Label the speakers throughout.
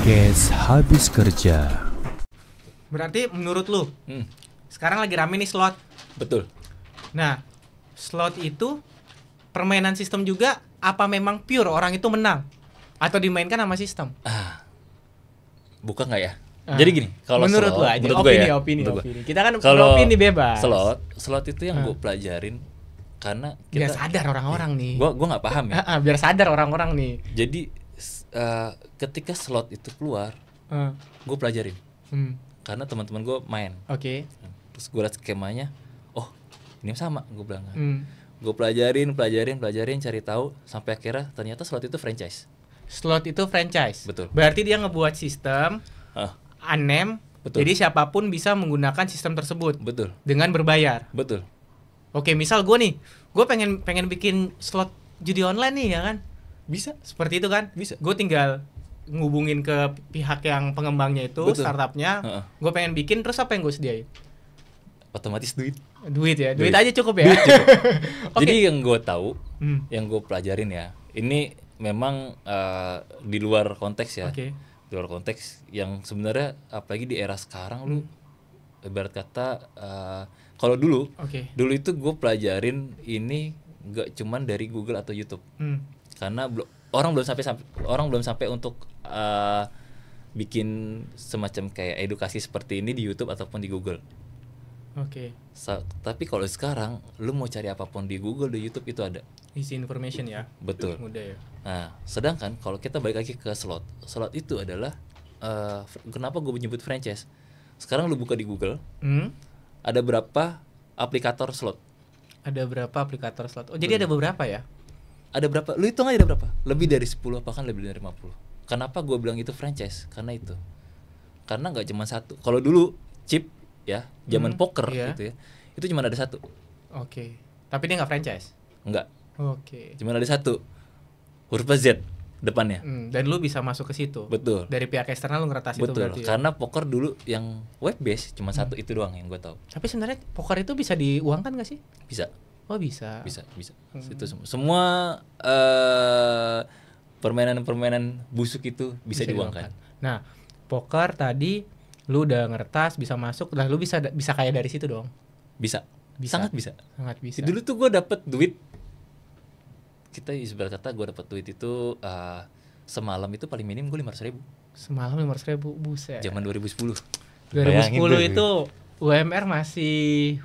Speaker 1: Podcast Habis Kerja.
Speaker 2: Berarti menurut lu, sekarang lagi rame nih slot.
Speaker 3: Betul.
Speaker 2: Nah, slot itu permainan sistem juga apa memang pure orang itu menang? Atau dimainkan sama sistem?
Speaker 3: Buka nggak ya? Jadi gini, kalau
Speaker 2: menurut
Speaker 3: slot,
Speaker 2: lu aja,
Speaker 3: menurut gue ya,
Speaker 2: opini.
Speaker 3: menurut gue.
Speaker 2: Kita kan
Speaker 3: Kalau
Speaker 2: beropini bebas.
Speaker 3: slot itu yang gue pelajarin karena
Speaker 2: Biar
Speaker 3: kita
Speaker 2: sadar orang-orang nih.
Speaker 3: gue nggak paham ya.
Speaker 2: Biar sadar orang-orang nih.
Speaker 3: Jadi ketika slot itu keluar, gue pelajarin karena teman-teman gue main.
Speaker 2: Oke.
Speaker 3: Terus gue liat skemanya, oh ini sama, gue bilang kan. Gue pelajarin, cari tahu sampai akhirnya ternyata slot itu franchise.
Speaker 2: Slot itu franchise.
Speaker 3: Betul.
Speaker 2: Berarti dia ngebuat sistem Anem.
Speaker 3: Betul.
Speaker 2: Jadi siapapun bisa menggunakan sistem tersebut.
Speaker 3: Betul.
Speaker 2: Dengan berbayar.
Speaker 3: Betul.
Speaker 2: Oke, misal gue nih, gue pengen bikin slot judi online nih ya kan.
Speaker 3: Bisa.
Speaker 2: Seperti itu kan?
Speaker 3: Bisa.
Speaker 2: Gue tinggal ngubungin ke pihak yang pengembangnya itu,
Speaker 3: Betul.
Speaker 2: startupnya. Gue pengen bikin, terus apa yang gue sediain?
Speaker 3: Otomatis duit.
Speaker 2: Duit ya, duit
Speaker 3: Duit.
Speaker 2: aja cukup ya. Oke.
Speaker 3: Jadi yang gue tahu, yang gue pelajarin ya, ini memang di luar konteks ya.
Speaker 2: Oke.
Speaker 3: Di luar konteks yang sebenarnya apalagi di era sekarang lu ibarat kata kalau dulu itu gue pelajarin ini gak cuman dari Google atau YouTube. Karena orang belum sampai untuk bikin semacam kayak edukasi seperti ini di YouTube ataupun di Google.
Speaker 2: Oke.
Speaker 3: Tapi kalau sekarang lu mau cari apapun di Google, di YouTube itu ada.
Speaker 2: Easy information ya.
Speaker 3: Betul.
Speaker 2: Mudah ya.
Speaker 3: Nah, sedangkan kalau kita balik lagi ke slot itu adalah kenapa gue menyebut franchise? Sekarang lu buka di Google, ada berapa aplikator slot?
Speaker 2: Ada berapa aplikator slot? Oh, jadi ada beberapa ya?
Speaker 3: Ada berapa? Lu hitung aja ada berapa? Lebih dari 10, bahkan lebih dari 50. Kenapa gue bilang itu franchise? Karena itu. Karena nggak cuma satu. Kalau dulu chip ya, zaman poker gitu ya, itu cuma ada satu.
Speaker 2: Oke. Tapi dia nggak franchise?
Speaker 3: Enggak.
Speaker 2: Oke.
Speaker 3: Cuma ada satu. Huruf Z depannya.
Speaker 2: Dan lu bisa masuk ke situ.
Speaker 3: Betul.
Speaker 2: Dari pihak eksternal lu ngeretas itu
Speaker 3: Betul.
Speaker 2: berarti.
Speaker 3: Karena poker dulu yang web base cuma satu itu doang yang gue tahu.
Speaker 2: Tapi sebenarnya poker itu bisa diuangkan nggak sih?
Speaker 3: Bisa.
Speaker 2: Oh, bisa.
Speaker 3: Bisa. Itu semua permainan busuk itu bisa diuangkan.
Speaker 2: Nah, poker tadi lu udah ngeretas, bisa masuk, lah lu bisa kaya dari situ dong.
Speaker 3: Bisa. Sangat bisa.
Speaker 2: Sangat bisa.
Speaker 3: Dulu tuh gue dapet duit, kita ibarat kata gue dapet duit itu semalam itu paling minim gue 500.000.
Speaker 2: Semalam 500.000, buset.
Speaker 3: Zaman 2010.
Speaker 2: 2010 itu UMR masih,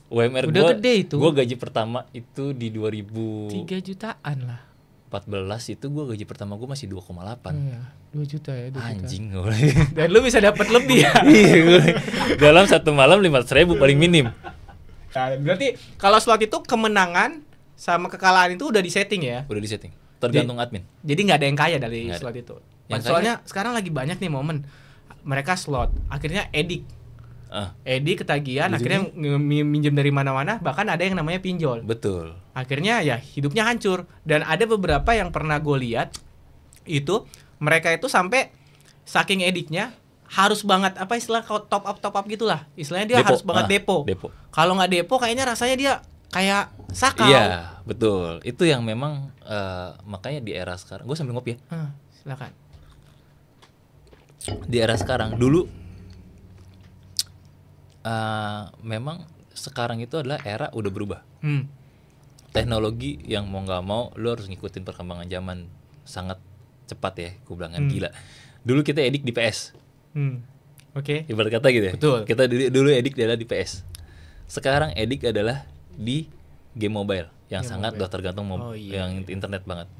Speaker 3: UMR
Speaker 2: udah gede itu.
Speaker 3: Gue gaji pertama itu di 2014
Speaker 2: 3 jutaan lah.
Speaker 3: itu gue gaji pertama gue masih 2,8.
Speaker 2: Iya, 2 juta ya, 2
Speaker 3: Anjing
Speaker 2: juta.
Speaker 3: gue.
Speaker 2: Dan lu bisa dapat lebih ya.
Speaker 3: Iya, gue dalam satu malam 500.000 paling minim.
Speaker 2: Nah, berarti kalau slot itu kemenangan sama kekalahan itu udah disetting ya.
Speaker 3: Udah disetting. Tergantung admin.
Speaker 2: Jadi nggak ada yang kaya dari
Speaker 3: Nggak ada.
Speaker 2: slot itu.
Speaker 3: Yang
Speaker 2: Soalnya sekarang lagi banyak nih momen mereka slot, akhirnya edik ketagihan, akhirnya minjem dari mana-mana, bahkan ada yang namanya pinjol.
Speaker 3: Betul.
Speaker 2: Akhirnya ya hidupnya hancur. Dan ada beberapa yang pernah gue lihat itu mereka itu sampai saking ediknya harus banget apa istilah top up gitulah. Istilahnya dia harus banget depo. Kalau nggak depo kayaknya rasanya dia kayak sakau.
Speaker 3: Iya, betul. Itu yang memang makanya di era sekarang. Gue sambil ngopi ya.
Speaker 2: Silakan.
Speaker 3: Di era sekarang dulu memang sekarang itu adalah era udah berubah. Teknologi yang mau nggak mau lo harus ngikutin perkembangan zaman sangat cepat ya. Gue bilang kan gila. Dulu kita edik di PS.
Speaker 2: Oke.
Speaker 3: Ibarat kata gitu ya.
Speaker 2: Betul.
Speaker 3: Kita dulu edik adalah di PS. Sekarang edik adalah di game mobile yang sangat udah tergantung yang internet banget.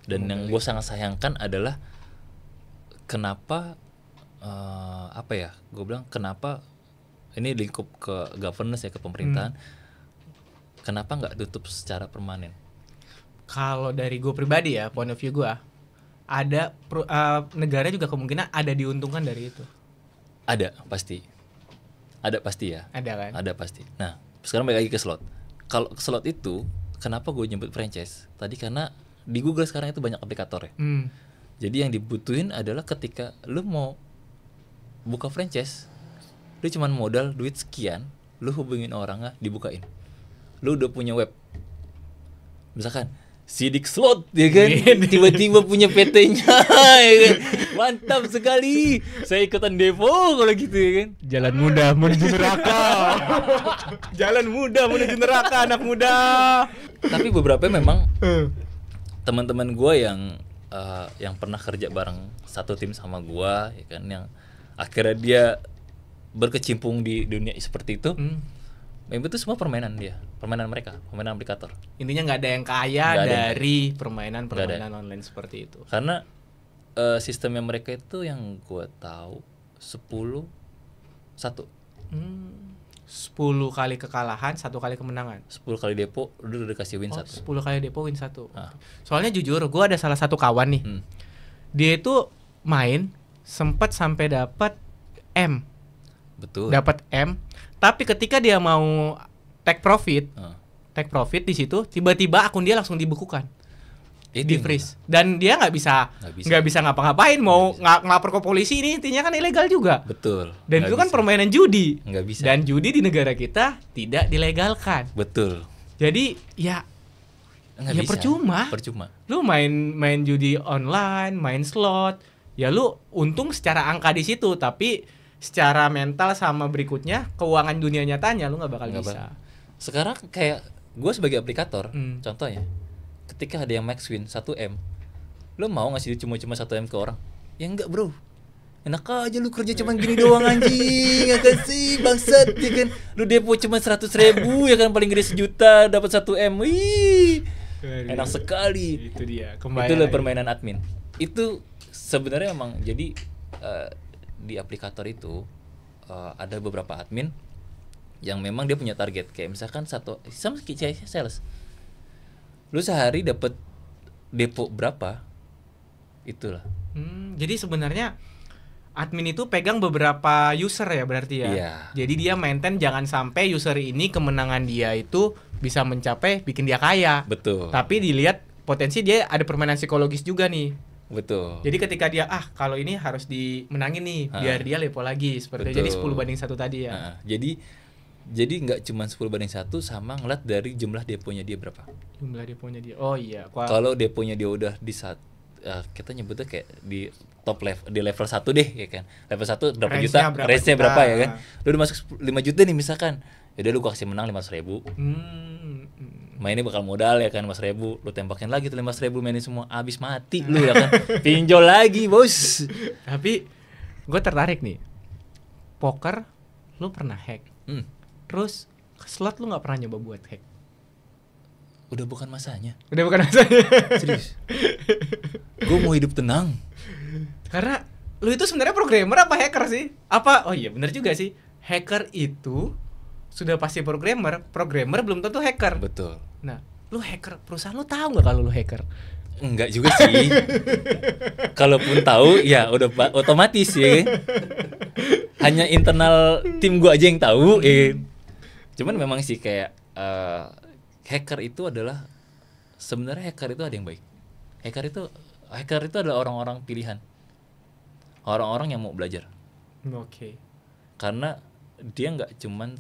Speaker 3: Dan yang gue sangat sayangkan adalah kenapa gue bilang kenapa ini lingkup ke governance ya, ke pemerintahan, kenapa nggak tutup secara permanen?
Speaker 2: Kalau dari gue pribadi ya, point of view gue, ada negara juga kemungkinan ada diuntungkan dari itu.
Speaker 3: Ada pasti ya.
Speaker 2: Ada kan?
Speaker 3: Ada pasti. Nah sekarang balik lagi ke slot. Kalau slot itu kenapa gue nyebut franchise? Tadi karena di Google sekarang itu banyak aplikator ya. Jadi yang dibutuhin adalah ketika lu mau buka franchise, lu cuman modal duit sekian, lu hubungin orangnya, dibukain. Lu udah punya web. Misalkan Sidik slot ya kan, tiba-tiba punya PT-nya ya kan? Mantap sekali, saya ikutan depo kalau gitu ya kan.
Speaker 2: Jalan mudah menuju neraka. Jalan mudah menuju neraka anak muda.
Speaker 3: Tapi beberapa memang teman-teman gue yang pernah kerja bareng satu tim sama gue ya kan, yang akhirnya dia berkecimpung di dunia seperti itu. Memang itu semua permainan mereka, permainan aplikator.
Speaker 2: Intinya nggak ada yang kaya dari permainan online seperti itu.
Speaker 3: Karena sistemnya mereka itu yang gue tahu 10-1.
Speaker 2: 10 kali kekalahan, 1 kali kemenangan.
Speaker 3: 10 kali depo udah dikasih win 1.
Speaker 2: 10 kali depo win 1. Soalnya jujur, gue ada salah satu kawan nih. Dia itu main sempat sampai dapat M.
Speaker 3: Betul.
Speaker 2: Dapat M. Tapi ketika dia mau take profit di situ, tiba-tiba akun dia langsung dibekukan. Di freeze. Dan dia nggak bisa ngapa-ngapain, mau ngelapor ke polisi, ini intinya kan ilegal juga.
Speaker 3: Betul.
Speaker 2: Dan itu kan permainan judi.
Speaker 3: Nggak bisa.
Speaker 2: Dan judi di negara kita tidak dilegalkan.
Speaker 3: Betul.
Speaker 2: Jadi ya percuma. Lu main judi online, main slot, ya lu untung secara angka di situ, tapi secara mental sama berikutnya keuangan dunia nyatanya lu nggak bakal bisa.
Speaker 3: Sekarang kayak gue sebagai aplikator, contohnya, ketika ada yang max win 1M, lu mau ngasih cuma 1M ke orang? Ya enggak bro, enak aja lu kerja cuma gini doang anjing, ya kasih bangsat ya kan. Lu depo cuma 100.000 ya kan, paling gede 1 juta dapat 1M, wih enak sekali.
Speaker 2: Itu dia.
Speaker 3: Itu lah permainan admin. Itu sebenarnya emang jadi di aplikator itu ada beberapa admin yang memang dia punya target, kayak misalkan sama kayak sales, lu sehari dapat depo berapa, itulah.
Speaker 2: Jadi sebenarnya admin itu pegang beberapa user ya berarti ya.
Speaker 3: Iya.
Speaker 2: Jadi dia maintain jangan sampai user ini kemenangan dia itu bisa mencapai bikin dia kaya.
Speaker 3: Betul.
Speaker 2: Tapi dilihat potensi dia ada permainan psikologis juga nih.
Speaker 3: Betul.
Speaker 2: Jadi ketika dia kalau ini harus dimenangin nih biar dia lepo lagi seperti itu. Jadi 10/1 tadi ya.
Speaker 3: Jadi nggak cuma 10/1 sama ngeliat dari jumlah deponya dia berapa.
Speaker 2: Jumlah deponya dia. Oh iya.
Speaker 3: Kalau deponya dia udah di kita nyebutnya kayak di top level, di level 1 deh ya kan. Level 1 berapa juta? Range-nya berapa ya kan? Lu udah masuk 5 juta nih misalkan. Ya udah lu kasih menang 500.000. Mainnya bakal modal ya kan 500.000, lu tembakin lagi tuh 500.000, mainin semua habis mati lu ya kan. Pinjol lagi bos.
Speaker 2: Tapi gue tertarik nih, poker lu pernah hack, terus slot lu nggak pernah nyoba buat hack?
Speaker 3: Udah bukan masanya.
Speaker 2: Serius.
Speaker 3: Gue mau hidup tenang.
Speaker 2: Karena lu itu sebenarnya programmer apa hacker sih? Oh iya benar juga sih, hacker itu sudah pasti programmer belum tentu hacker.
Speaker 3: Betul.
Speaker 2: Nah, lu hacker, perusahaan lu tahu nggak kalau lu hacker?
Speaker 3: Enggak juga sih. Kalaupun tahu ya udah otomatis ya. Hanya internal tim gua aja yang tahu. Cuman memang sih kayak hacker itu adalah sebenarnya hacker itu ada yang baik. Hacker itu adalah orang-orang pilihan. Orang-orang yang mau belajar.
Speaker 2: Oke.
Speaker 3: Karena dia nggak cuman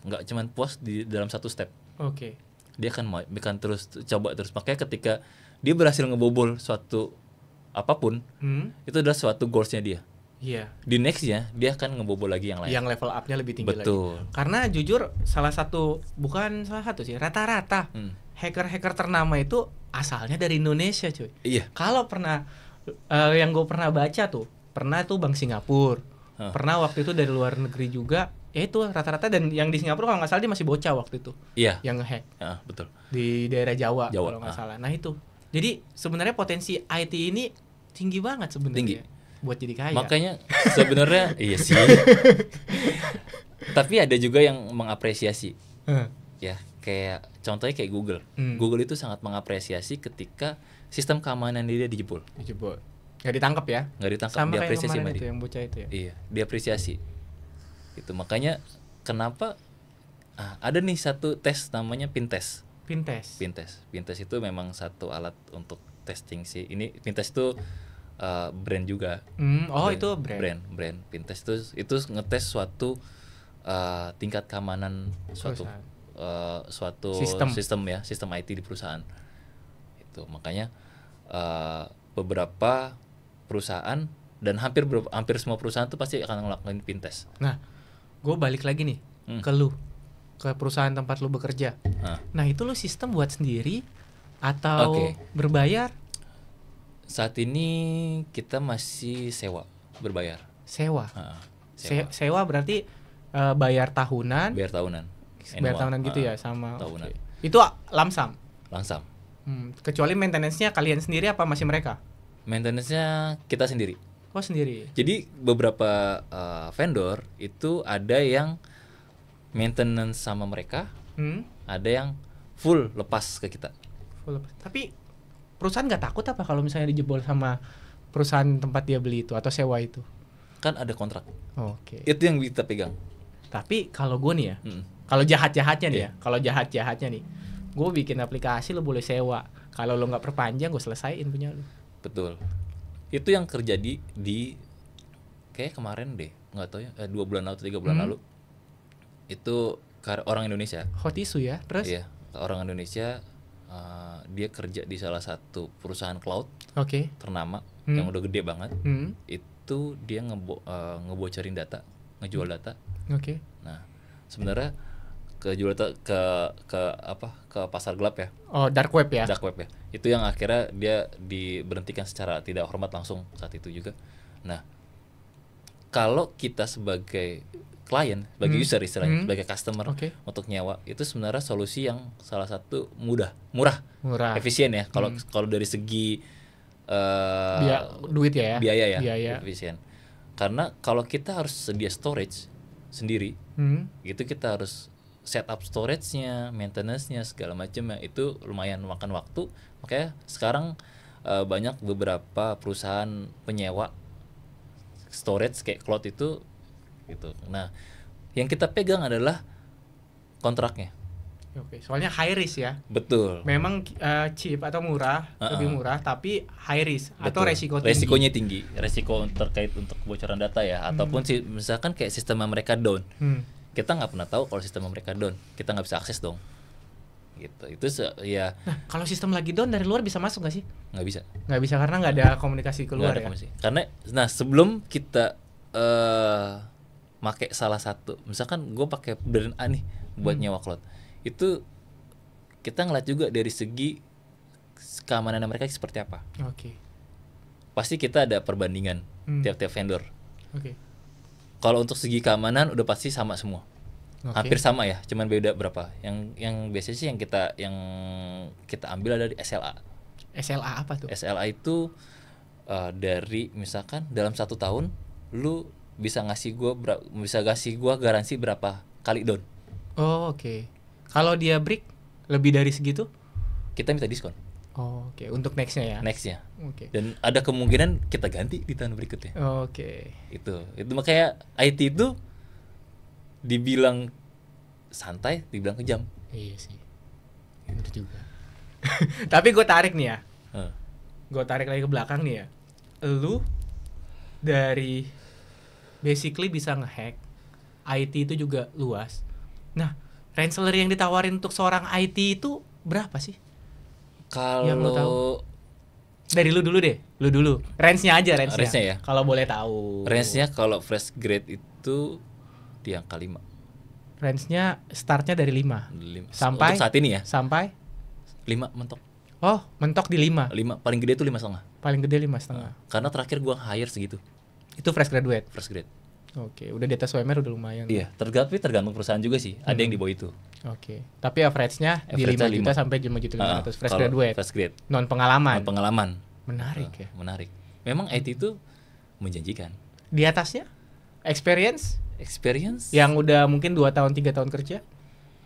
Speaker 3: nggak cuman puas di dalam satu step.
Speaker 2: Oke.
Speaker 3: Dia akan terus coba terus. Makanya ketika dia berhasil ngebobol suatu apapun, itu adalah suatu goalsnya dia.
Speaker 2: Iya.
Speaker 3: Di nextnya dia akan ngebobol lagi yang lain.
Speaker 2: Yang level up-nya lebih tinggi.
Speaker 3: Betul.
Speaker 2: Lagi. Karena jujur rata-rata hacker-hacker ternama itu asalnya dari Indonesia cuy.
Speaker 3: Iya.
Speaker 2: Kalau pernah yang gue pernah baca tuh, pernah tuh Bank Singapura. Pernah waktu itu dari luar negeri juga, ya itu rata-rata, dan yang di Singapura kalau nggak salah dia masih bocah waktu itu.
Speaker 3: Iya.
Speaker 2: Yang nge-hack.
Speaker 3: Betul.
Speaker 2: Di daerah Jawa. Kalau nggak salah. Nah itu. Jadi sebenarnya potensi IT ini tinggi banget sebenarnya. Buat jadi kaya.
Speaker 3: Makanya sebenarnya iya sih. Tapi ada juga yang mengapresiasi. Ya, kayak contohnya kayak Google. Google itu sangat mengapresiasi ketika sistem keamanan dia dijebol.
Speaker 2: Nggak ditangkap ya?
Speaker 3: Nggak ditangkap,
Speaker 2: sama
Speaker 3: diapresiasi
Speaker 2: kayak itu yang bocah itu ya?
Speaker 3: Iya, diapresiasi. Itu makanya kenapa ada nih satu tes namanya Pintest. Pintest itu memang satu alat untuk testing sih. Ini Pintest itu brand juga.
Speaker 2: Itu brand.
Speaker 3: Pintest itu ngetes suatu tingkat keamanan suatu suatu sistem IT di perusahaan. Itu makanya beberapa perusahaan dan hampir semua perusahaan tuh pasti akan ngelakuin pintest.
Speaker 2: Nah, gue balik lagi nih ke lu, ke perusahaan tempat lu bekerja. Nah itu lu sistem buat sendiri atau berbayar?
Speaker 3: Saat ini kita masih sewa, berbayar.
Speaker 2: Sewa. Sewa berarti bayar tahunan.
Speaker 3: Bayar tahunan.
Speaker 2: Bayar tahunan gitu ya sama.
Speaker 3: Tahunan.
Speaker 2: Itu lamsam.
Speaker 3: Langsam.
Speaker 2: Kecuali maintenance-nya kalian sendiri apa masih mereka?
Speaker 3: Maintenance-nya kita sendiri.
Speaker 2: Oh sendiri.
Speaker 3: Jadi beberapa vendor itu ada yang maintenance sama mereka, ada yang full lepas ke kita.
Speaker 2: Full lepas. Tapi perusahaan nggak takut apa kalau misalnya dijebol sama perusahaan tempat dia beli itu atau sewa itu?
Speaker 3: Kan ada kontrak.
Speaker 2: Oke.
Speaker 3: Itu yang kita pegang.
Speaker 2: Tapi kalau gue nih ya, kalau jahat-jahatnya nih ya, kalau jahat-jahatnya nih, gue bikin aplikasi lo boleh sewa. Kalau lo nggak perpanjang, gue selesaiin punya lo.
Speaker 3: Betul. Itu yang terjadi di kayak kemarin deh, nggak tahu ya, 2 bulan lalu atau 3 bulan lalu. Itu orang Indonesia.
Speaker 2: Hot issue ya, terus?
Speaker 3: Iya, orang Indonesia dia kerja di salah satu perusahaan cloud ternama yang udah gede banget. Itu dia ngebocorin data, ngejual data. Nah, sebenarnya kejual data ke pasar gelap ya.
Speaker 2: Oh, dark web ya.
Speaker 3: Dark web ya. Itu yang akhirnya dia diberhentikan secara tidak hormat langsung saat itu juga. Nah, kalau kita sebagai klien, sebagai user istilahnya, sebagai customer untuk nyewa, itu sebenarnya solusi yang salah satu murah, efisien ya. Kalau dari segi
Speaker 2: duit ya,
Speaker 3: biaya efisien. Karena kalau kita harus sedia storage sendiri, gitu kita harus setup storage-nya, maintenance-nya segala macam ya, itu lumayan makan waktu. Makanya sekarang banyak beberapa perusahaan penyewa storage kayak cloud itu gitu. Nah, yang kita pegang adalah kontraknya.
Speaker 2: Soalnya high risk ya.
Speaker 3: Betul.
Speaker 2: Memang cheap atau murah, lebih murah, tapi high risk. Betul. Atau resiko tinggi.
Speaker 3: Resikonya tinggi. Resiko terkait untuk kebocoran data ya, ataupun misalkan kayak sistem mereka down. Kita nggak pernah tahu kalau sistem mereka down, kita nggak bisa akses dong. Gitu. Itu ya.
Speaker 2: Nah, kalau sistem lagi down dari luar bisa masuk nggak sih?
Speaker 3: Nggak bisa.
Speaker 2: Nggak bisa karena nggak ada komunikasi keluar ya.
Speaker 3: Karena, nah sebelum kita make salah satu, misalkan gue pakai brand A nih buat nyewa cloud, itu kita ngeliat juga dari segi keamanan mereka seperti apa. Pasti kita ada perbandingan tiap-tiap vendor. Kalau untuk segi keamanan udah pasti sama semua, hampir sama ya, cuman beda berapa. Yang biasanya sih yang kita ambil ada di SLA.
Speaker 2: SLA apa tuh?
Speaker 3: SLA itu dari misalkan dalam 1 tahun lu bisa ngasih gua garansi berapa kali down.
Speaker 2: Kalau dia break lebih dari segitu,
Speaker 3: kita minta diskon.
Speaker 2: Untuk nextnya ya. Dan ada kemungkinan kita ganti di tahun berikutnya. Itu makanya IT itu dibilang santai, dibilang kejam. Iya sih, bener juga. Tapi gue tarik nih ya, gue tarik lagi ke belakang nih ya. Lu dari basically bisa ngehack, IT itu juga luas. Nah, range salary yang ditawarin untuk seorang IT itu berapa sih?
Speaker 3: Kalau
Speaker 2: dari lu dulu deh, range-nya aja, range-nya
Speaker 3: ya.
Speaker 2: Kalau boleh tahu.
Speaker 3: Range-nya kalau fresh grade itu di angka 5.
Speaker 2: Range-nya startnya dari 5. Sampai
Speaker 3: untuk saat ini ya.
Speaker 2: Sampai
Speaker 3: 5 mentok.
Speaker 2: Oh, mentok di 5.
Speaker 3: 5 paling gede itu 5,5.
Speaker 2: Paling gede 5,5.
Speaker 3: Karena terakhir gua hire segitu.
Speaker 2: Itu fresh graduate.
Speaker 3: Fresh grade.
Speaker 2: Udah di atas UMR udah lumayan.
Speaker 3: Iya, tergantung perusahaan juga sih. Ada yang di bawah itu.
Speaker 2: Tapi average-nya di 5 juta sampai 5.500.000 fresh graduate.
Speaker 3: Fresh grade.
Speaker 2: Non pengalaman.
Speaker 3: Menarik ya. Menarik. Memang IT itu menjanjikan.
Speaker 2: Di atasnya? Experience?
Speaker 3: Yang
Speaker 2: udah mungkin 2 tahun 3 tahun kerja?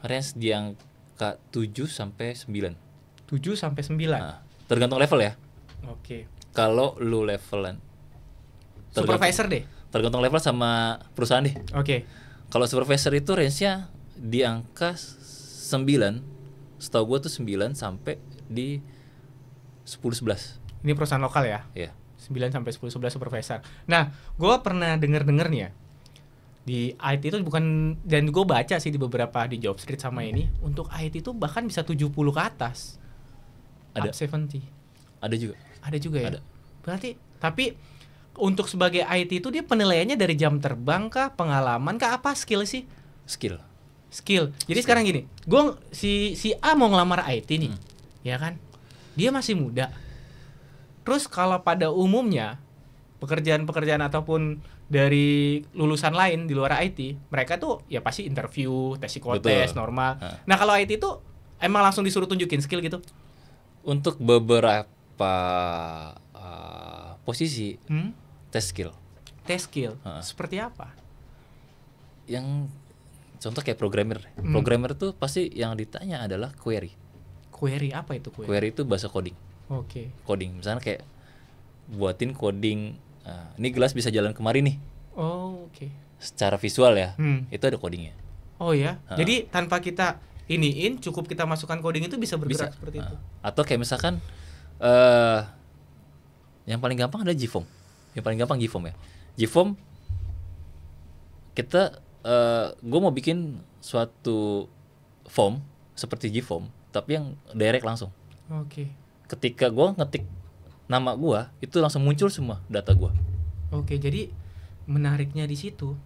Speaker 3: Range di angka 7 sampai 9.
Speaker 2: 7 sampai 9.
Speaker 3: Tergantung level ya. Kalau lu levelan
Speaker 2: supervisor deh.
Speaker 3: Tergantung level sama perusahaan deh. Kalau supervisor itu range-nya di angka 9. Setahu gue tuh 9 sampai di 10-11.
Speaker 2: Ini perusahaan lokal ya?
Speaker 3: Iya.
Speaker 2: 9 sampai 10-11 supervisor. Nah, gue pernah denger nih ya, di IT itu bukan, dan gue baca sih di beberapa di Jobstreet sama ini, untuk IT itu bahkan bisa 70 ke atas.
Speaker 3: Ada.
Speaker 2: Up 70.
Speaker 3: Ada juga.
Speaker 2: Ada juga ya.
Speaker 3: Ada.
Speaker 2: Berarti tapi untuk sebagai IT itu dia penilaiannya dari jam terbang kah, pengalaman kah, apa skill sih?
Speaker 3: Skill.
Speaker 2: Jadi sekarang gini, si A mau ngelamar IT nih. Ya kan? Dia masih muda. Terus kalau pada umumnya pekerjaan-pekerjaan ataupun dari lulusan lain di luar IT, mereka tuh ya pasti interview, tes psikotes, normal. Nah kalau IT itu emang langsung disuruh tunjukin skill gitu?
Speaker 3: Untuk beberapa posisi tes skill.
Speaker 2: Tes skill? Seperti apa?
Speaker 3: Yang contoh kayak programmer. Programmer tuh pasti yang ditanya adalah query.
Speaker 2: Query apa itu query?
Speaker 3: Query itu bahasa coding.
Speaker 2: Oke.
Speaker 3: Coding, misalnya kayak buatin coding. Ini gelas bisa jalan kemari nih.
Speaker 2: Oh, oke.
Speaker 3: Secara visual ya, itu ada codingnya.
Speaker 2: Oh ya, jadi tanpa kita iniin, cukup kita masukkan coding itu bisa bergerak seperti itu.
Speaker 3: Atau kayak misalkan, yang paling gampang ada GFOAM. Yang paling gampang GFOAM ya. GFOAM, kita, gue mau bikin suatu form seperti GFOAM, tapi yang direct langsung.
Speaker 2: Oke.
Speaker 3: Ketika gue ngetik nama gua, itu langsung muncul semua data gua.
Speaker 2: Oke, jadi menariknya di situ,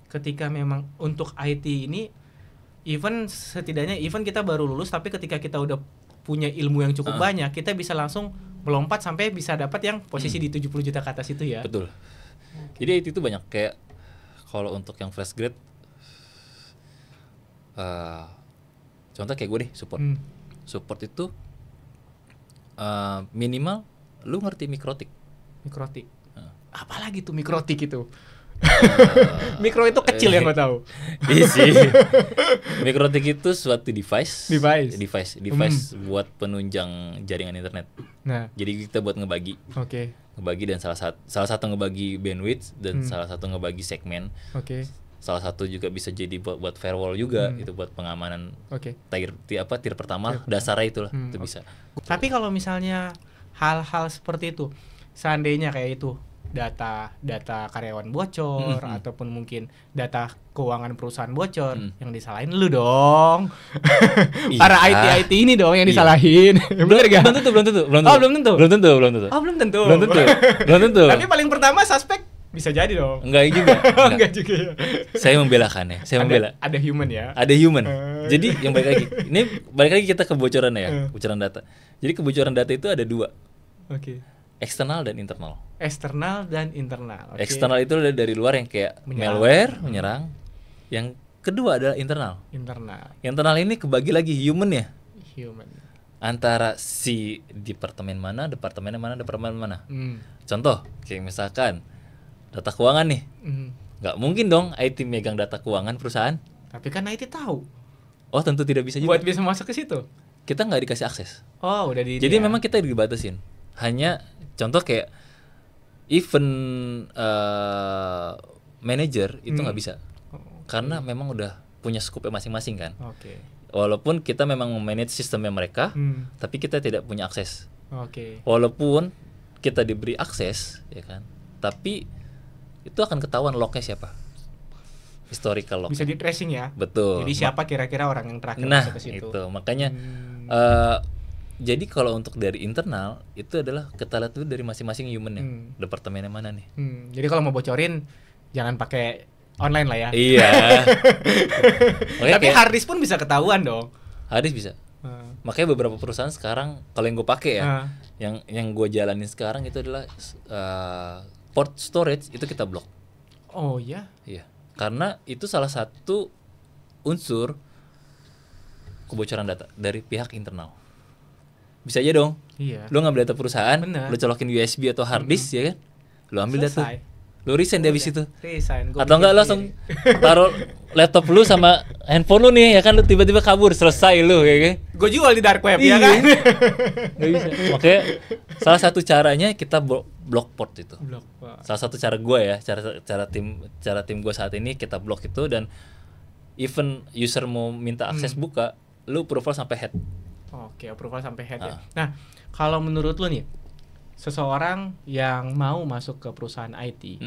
Speaker 2: ketika memang untuk IT ini, even kita baru lulus, tapi ketika kita udah punya ilmu yang cukup banyak, kita bisa langsung melompat sampai bisa dapat yang posisi di 70 juta ke atas itu ya.
Speaker 3: Betul. Jadi itu banyak kayak kalau untuk yang fresh grade, contoh kayak gue deh, support itu minimal lu ngerti mikrotik.
Speaker 2: Apalagi tuh mikrotik itu? Mikro itu kecil yang gue tahu.
Speaker 3: Iya sih. Mikrotik itu suatu device buat penunjang jaringan internet.
Speaker 2: Nah,
Speaker 3: jadi kita buat ngebagi.
Speaker 2: Oke.
Speaker 3: Ngebagi dan salah satu ngebagi bandwidth dan salah satu ngebagi segmen.
Speaker 2: Oke.
Speaker 3: Salah satu juga bisa jadi buat firewall juga, itu buat pengamanan.
Speaker 2: Oke.
Speaker 3: Tier pertama dasarnya itulah, itu bisa.
Speaker 2: Tapi kalau misalnya hal-hal seperti itu, seandainya kayak itu data karyawan bocor ataupun mungkin data keuangan perusahaan bocor, yang disalahin lu dong. Para IT ini dong yang disalahin. Bener gak?
Speaker 3: Belum tentu.
Speaker 2: Tapi paling pertama suspek bisa jadi dong.
Speaker 3: Enggak juga.
Speaker 2: Enggak juga ya.
Speaker 3: Saya membelakan ya. Ada
Speaker 2: human ya.
Speaker 3: Ada human. Jadi yang balik lagi kita kebocoran ya, kebocoran data. Jadi kebocoran data itu ada dua.
Speaker 2: Oke.
Speaker 3: Eksternal dan internal.
Speaker 2: Eksternal dan internal. Okay.
Speaker 3: Eksternal itu dari luar yang kayak malware menyerang. Yang kedua adalah internal. Internal ini kebagi lagi human ya. Antara si departemen mana. Contoh kayak misalkan data keuangan nih. Nggak mungkin dong IT megang data keuangan perusahaan.
Speaker 2: Tapi kan IT tahu.
Speaker 3: Oh, tentu tidak bisa juga.
Speaker 2: Buat bisa masuk ke situ.
Speaker 3: Kita nggak dikasih akses.
Speaker 2: Oh, udah
Speaker 3: Jadi memang kita dibatasin. Hanya contoh kayak event manager itu nggak bisa. Karena memang udah punya scope masing-masing kan.
Speaker 2: Oke.
Speaker 3: Walaupun kita memang memanage sistemnya mereka, tapi kita tidak punya akses.
Speaker 2: Oke.
Speaker 3: Walaupun kita diberi akses, ya kan. Tapi itu akan ketahuan lognya siapa. Historical log.
Speaker 2: Bisa di tracing ya.
Speaker 3: Betul.
Speaker 2: Jadi siapa kira-kira orang yang terakhir
Speaker 3: masuk
Speaker 2: ke situ.
Speaker 3: Nah, itu. Makanya jadi kalau untuk dari internal itu adalah kita lihat dulu dari masing-masing human-nya. Departemennya mana nih.
Speaker 2: Jadi kalau mau bocorin jangan pakai online lah ya.
Speaker 3: Iya.
Speaker 2: Tapi hard disk pun bisa ketahuan dong.
Speaker 3: Hard disk bisa. Makanya beberapa perusahaan sekarang kalau yang gue pakai ya, yang gue jalanin sekarang itu adalah port storage itu kita blok.
Speaker 2: Oh ya?
Speaker 3: Iya. Karena itu salah satu unsur kebocoran data dari pihak internal. Bisa aja dong.
Speaker 2: Iya.
Speaker 3: Lu ngambil data perusahaan,
Speaker 2: lu
Speaker 3: colokin USB atau hard disk ya kan? Lu ambil data. Lu resign dari situ.
Speaker 2: Resign.
Speaker 3: Atau enggak langsung taruh laptop lu sama handphone lu nih ya kan, lu tiba-tiba kabur, selesai lu ya kan.
Speaker 2: Gue jual di dark web ya kan.
Speaker 3: Enggak bisa. Makanya salah satu caranya kita blok port itu. Salah satu cara gue ya, cara tim gue saat ini kita blok itu, dan even user mau minta akses buka, lu approval sampai head.
Speaker 2: Oke, approval sampai head ya. Nah, kalau menurut lu nih, seseorang yang mau masuk ke perusahaan IT,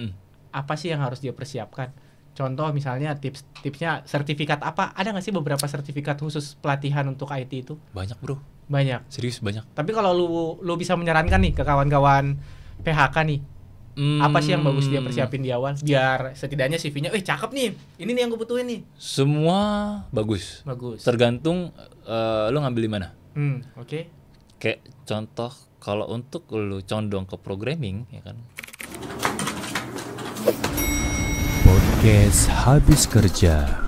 Speaker 2: apa sih yang harus dia persiapkan? contoh misalnya tipsnya sertifikat apa? Ada nggak sih beberapa sertifikat khusus pelatihan untuk IT itu?
Speaker 3: Banyak bro.
Speaker 2: Banyak.
Speaker 3: Serius banyak.
Speaker 2: Tapi kalau lu bisa menyarankan nih ke kawan-kawan PHK nih, apa sih yang bagus dia persiapin di awal biar setidaknya CV-nya, cakep nih, ini nih yang gue butuhin nih.
Speaker 3: Semua bagus. Tergantung lu ngambil di mana.
Speaker 2: Oke.
Speaker 3: Kayak contoh kalau untuk lu condong ke programming ya kan.
Speaker 1: Podcast Habis Kerja.